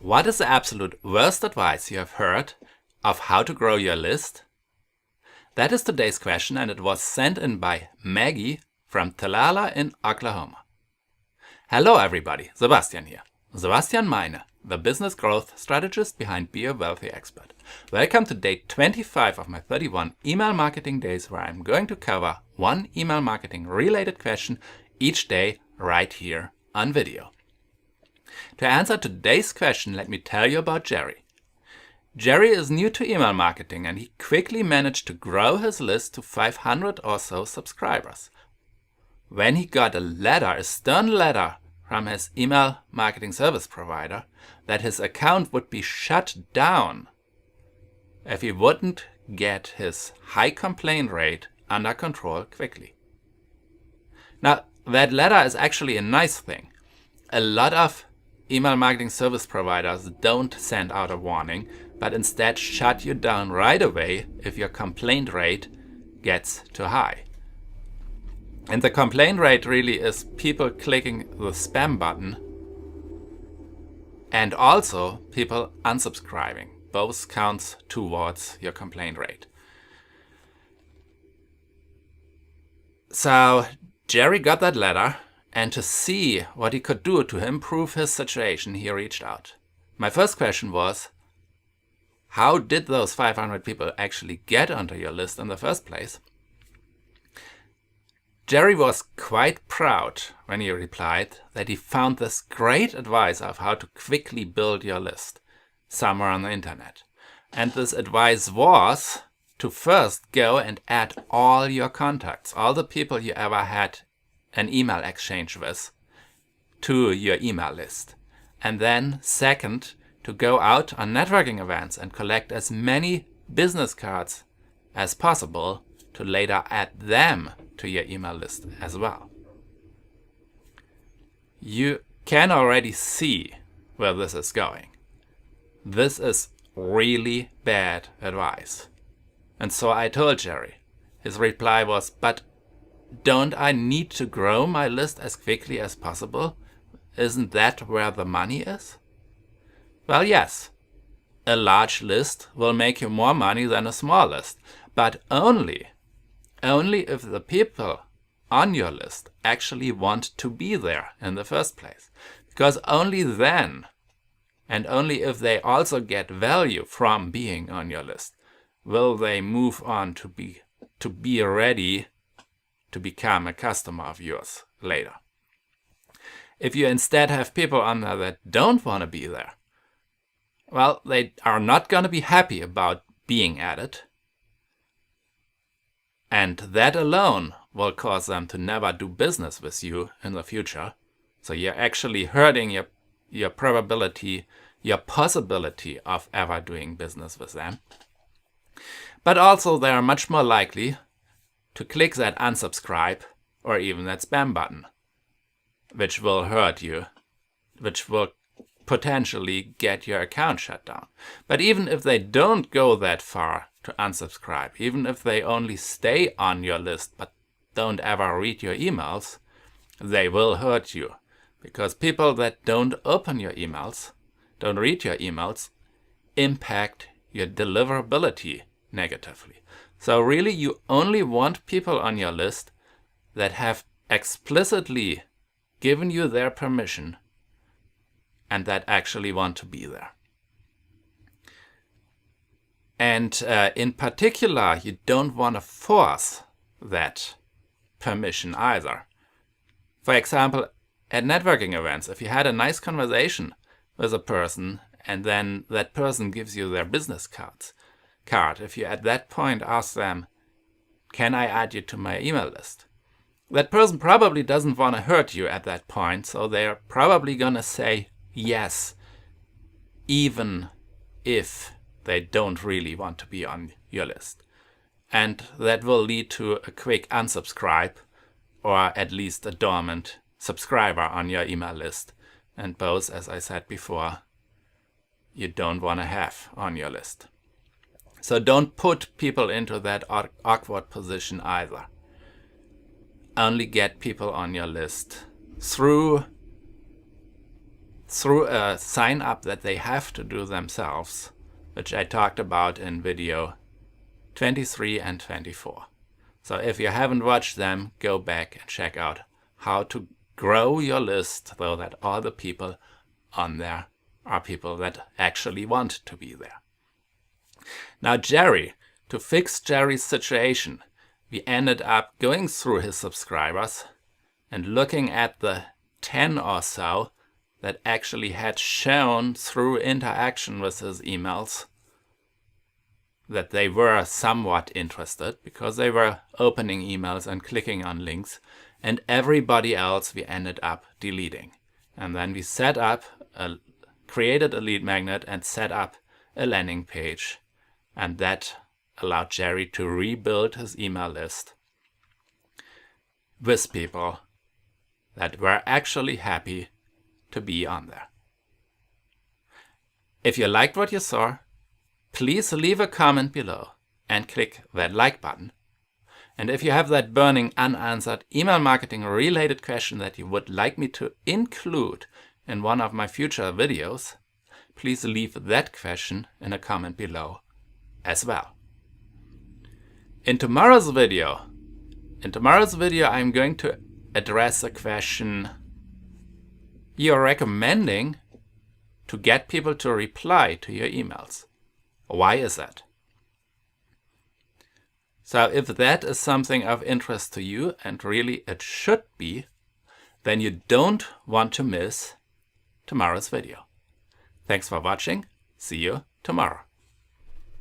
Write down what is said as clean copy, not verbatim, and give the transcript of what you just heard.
What is the absolute worst advice you have heard of how to grow your list? That is today's question, and it was sent in by Maggie from Talala in Oklahoma. Hello everybody, Sebastian here. Sebastian Meine, the business growth strategist behind Be a Wealthy Expert. Welcome to day 25 of my 31 email marketing days, where I'm going to cover one email marketing related question each day right here on video. To answer today's question, let me tell you about Jerry. Jerry is new to email marketing, and he quickly managed to grow his list to 500 or so subscribers. When he got a stern letter from his email marketing service provider that his account would be shut down if he wouldn't get his high complaint rate under control quickly. Now, that letter is actually a nice thing. A lot of email marketing service providers don't send out a warning, but instead shut you down right away if your complaint rate gets too high. And the complaint rate really is people clicking the spam button and also people unsubscribing. Both counts towards your complaint rate. So Jerry got that letter, and to see what he could do to improve his situation, he reached out. My first question was, how did those 500 people actually get onto your list in the first place? Jerry was quite proud when he replied that he found this great advice of how to quickly build your list somewhere on the internet. And this advice was to first go and add all your contacts, all the people you ever had an email exchange with, to your email list. And then second, to go out on networking events and collect as many business cards as possible to later add them to your email list as well. You can already see where this is going. This is really bad advice. And so I told Jerry. His reply was, but don't I need to grow my list as quickly as possible? Isn't that where the money is? Well, yes. A large list will make you more money than a small list, but only if the people on your list actually want to be there in the first place. Because only then, and only if they also get value from being on your list, will they move on to be ready to become a customer of yours later. If you instead have people on there that don't want to be there, well, they are not going to be happy about being added. And that alone will cause them to never do business with you in the future. So you're actually hurting your probability, your possibility of ever doing business with them. But also they are much more likely to click that unsubscribe or even that spam button, which will hurt you, which will potentially get your account shut down. But even if they don't go that far to unsubscribe, even if they only stay on your list but don't ever read your emails, they will hurt you. Because people that don't open your emails, don't read your emails, impact your deliverability negatively. So really, you only want people on your list that have explicitly given you their permission and that actually want to be there. And in particular, you don't want to force that permission either. For example, at networking events, if you had a nice conversation with a person and then that person gives you their business card, if you at that point ask them, can I add you to my email list? That person probably doesn't want to hurt you at that point, so they're probably going to say yes, even if they don't really want to be on your list. And that will lead to a quick unsubscribe, or at least a dormant subscriber on your email list. And both, as I said before, you don't want to have on your list. So don't put people into that awkward position either. Only get people on your list through through a sign up that they have to do themselves, which I talked about in video 23 and 24. So if you haven't watched them, go back and check out how to grow your list so that all the people on there are people that actually want to be there. Now Jerry, to fix Jerry's situation, we ended up going through his subscribers and looking at the 10 or so that actually had shown through interaction with his emails that they were somewhat interested because they were opening emails and clicking on links, and everybody else we ended up deleting. And then we created a lead magnet and set up a landing page, and that allowed Jerry to rebuild his email list with people that were actually happy to be on there. If you liked what you saw, please leave a comment below and click that like button. And if you have that burning unanswered email marketing related question that you would like me to include in one of my future videos, please leave that question in a comment below as well. In tomorrow's video, I'm going to address a question you're recommending to get people to reply to your emails. Why is that? So if that is something of interest to you, and really it should be, then you don't want to miss tomorrow's video. Thanks for watching. See you tomorrow.